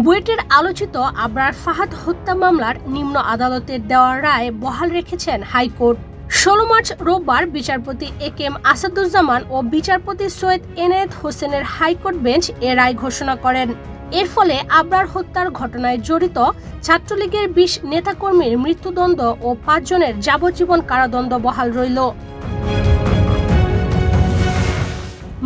বুয়েটের আলোচিত আবরার ফাহাদ হত্যা মামলার নিম্ন আদালতের দেওয়া রায় বহাল রেখেছেন হাইকোর্ট। ১৬ মার্চ রোববার বিচারপতি এ.কে.এম. আসাদুজ্জামান ও বিচারপতি সৈয়দ এনায়েত হোসেনের হাইকোর্ট বেঞ্চ এ রায় ঘোষণা করেন। এর ফলে আবরার হত্যার ঘটনায় জড়িত ছাত্রলীগের ২০ নেতাকর্মীর মৃত্যুদণ্ড ও ৫ জনের যাবজ্জীবন কারাদণ্ড বহাল রইল।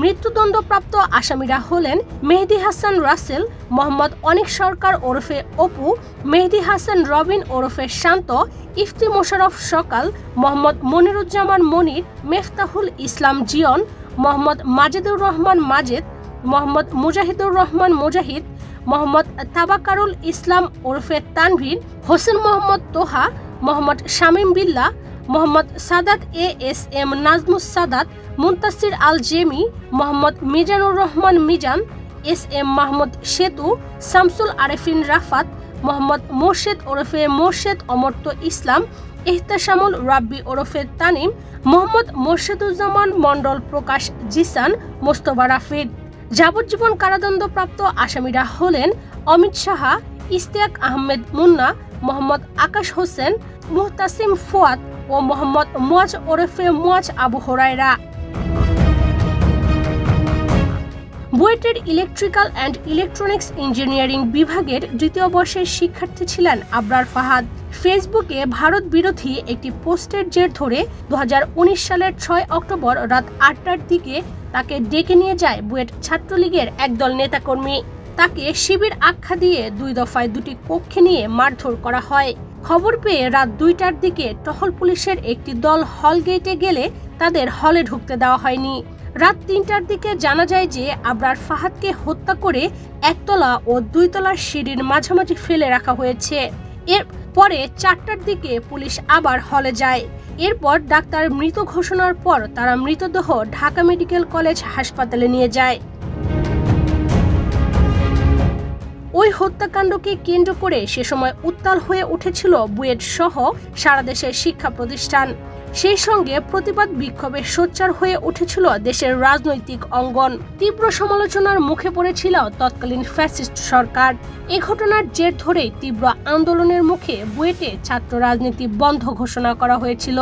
মৃত্যুদণ্ডপ্রাপ্ত আসামিরা হলেন মেহেদী হাসান রাসেল, মোহাম্মদ অনিক সরকার ওরফে অপু, মেহেদী হাসান রবিন ওরফে শান্ত, ইফতি মোশাররফ সকাল, মোহাম্মদ মনিরুজ্জামান মনির, মেফতাহুল ইসলাম জিয়ন, মোহাম্মদ মাজেদুর রহমান মাজেদ, মোহাম্মদ মুজাহিদুর রহমান মুজাহিদ, মোহাম্মদ তাবাকারুল ইসলাম ওরফে তানভীর, হোসেন মোহাম্মদ তোহা, মোহাম্মদ শামীম বিল্লাহ, মোহাম্মদ সাদাত এ.এস.এম. নাজমুস সাদাত, মুনতাসির আল জেমি, মোহাম্মদ মিজানুর রহমান মিজান, এস.এম. মাহমুদ সেতু, শামসুল আরেফিন রাফাত, মোহাম্মদ মোর্শেদ ওরফে মোর্শেদ অমর্ত্য ইসলাম, ইহতেশামুল রাব্বি ওরফে তানিম, মোহাম্মদ মোর্শেদুজ্জামান মণ্ডল প্রকাশ জিসান, মোস্তফা রাফিদ। যাবজ্জীবন কারাদণ্ডপ্রাপ্ত আসামিরা হলেন অমিত সাহা, ইশতিয়াক আহমেদ মুন্না, মোহাম্মদ আকাশ হোসেন, মুহতাসিম ফুয়াদ ও মোহাম্মদ মুয়াজ ওরফে মুয়াজ আবু হুরায়রা। বুয়েটের ইলেকট্রিক্যাল অ্যান্ড ইলেকট্রনিক্স ইঞ্জিনিয়ারিং বিভাগের ২য় বর্ষের শিক্ষার্থী ছিলেন আবরার ফাহাদ। ফেসবুকে ভারত বিরোধী একটি পোস্টের জের ধরে ২০১৯ সালের ৬ অক্টোবর রাত ৮টার দিকে তাকে ডেকে নিয়ে যায় বুয়েট ছাত্রলীগের একদল নেতাকর্মী। তাকে শিবির আখ্যা দিয়ে ২ দফায় ২টি কক্ষে নিয়ে মারধর করা হয়। খবর পেয়ে রাত ২টার দিকে টহল পুলিশের একটি দল হল গেটে গেলে তাদের হলে ঢুকতে দেওয়া হয়নি। রাত ৩টার দিকে জানা যায় যে আবরার ফাহাদকে হত্যা করে একতলা ও ২ তলার সিঁড়ির মাঝামাঝি ফেলে রাখা হয়েছে। এর পরে ৪টার দিকে পুলিশ আবার হলে যায়। এরপর ডাক্তার মৃত ঘোষণার পর তারা মৃতদেহ ঢাকা মেডিকেল কলেজ হাসপাতালে নিয়ে যায়। ওই হত্যাকাণ্ডকে কেন্দ্র করে সে সময় উত্তাল হয়ে উঠেছিল বুয়েট সহ সারা দেশের শিক্ষা প্রতিষ্ঠান। সেই সঙ্গে প্রতিবাদ বিক্ষোভে সোচ্চার হয়ে উঠেছিল দেশের রাজনৈতিক অঙ্গন। তীব্র সমালোচনার মুখে পড়েছিল তৎকালীন ফ্যাসিস্ট সরকার। এ ঘটনার জের ধরেই তীব্র আন্দোলনের মুখে বুয়েটে ছাত্র রাজনীতি বন্ধ ঘোষণা করা হয়েছিল।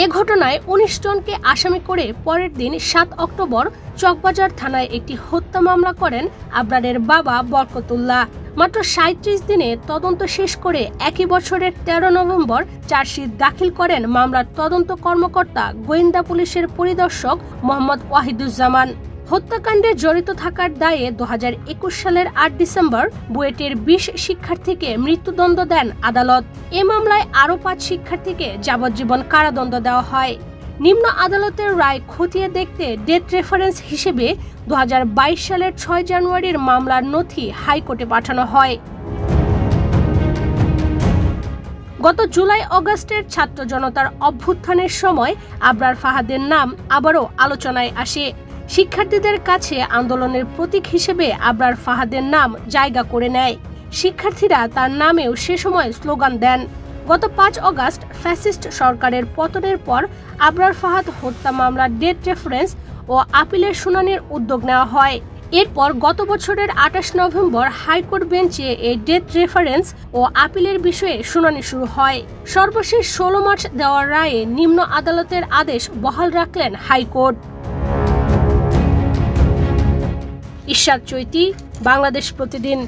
এ ঘটনায় ১৯ জনকে আসামি করে পরের দিন ৭ অক্টোবর চকবাজার থানায় একটি হত্যা মামলা করেন আবরারের বাবা বরকতুল্লাহ। মাত্র ৩৭ দিনে তদন্ত শেষ করে একই বছরের ১৩ নভেম্বর চার্জশিট দাখিল করেন মামলার তদন্ত কর্মকর্তা গোয়েন্দা পুলিশের পরিদর্শক মোহাম্মদ ওয়াহিদুজ্জামান। হত্যাকাণ্ডে জড়িত থাকার দায়ে ২০২১ সালের ৮ ডিসেম্বর বুয়েটের ২০ শিক্ষার্থীকে মৃত্যুদণ্ড দেন আদালত। এ মামলায় আরও ৫ শিক্ষার্থীকে যাবজ্জীবন কারাদণ্ড দেওয়া হয়। নিম্ন আদালতের রায় খতিয়ে দেখতে ডেথ রেফারেন্স হিসেবে ২০২২ সালের ৬ জানুয়ারির মামলার নথি হাইকোর্টে পাঠানো হয়। গত জুলাই অগাস্টের ছাত্র জনতার অভ্যুত্থানের সময় আবরার ফাহাদের নাম আবারও আলোচনায় আসে। শিক্ষার্থীদের কাছে আন্দোলনের প্রতীক হিসেবে আবরার ফাহাদের নাম জায়গা করে নেয়। শিক্ষার্থীরা তার নামেও সে সময় স্লোগান দেন। গত ৫ অগাস্ট ফ্যাসিস্ট সরকারের পতনের পর আবরার ফাহাদ হত্যা মামলার ডেথ রেফারেন্স ও আপিলের শুনানির উদ্যোগ নেওয়া হয়। এরপর গত বছরের ২৮ নভেম্বর হাইকোর্ট বেঞ্চে এই ডেথ রেফারেন্স ও আপিলের বিষয়ে শুনানি শুরু হয়। সর্বশেষ ১৬ মার্চ দেওয়ার রায়ে নিম্ন আদালতের আদেশ বহাল রাখলেন হাইকোর্ট। ইশরাত চৈতি, বাংলাদেশ প্রতিদিন।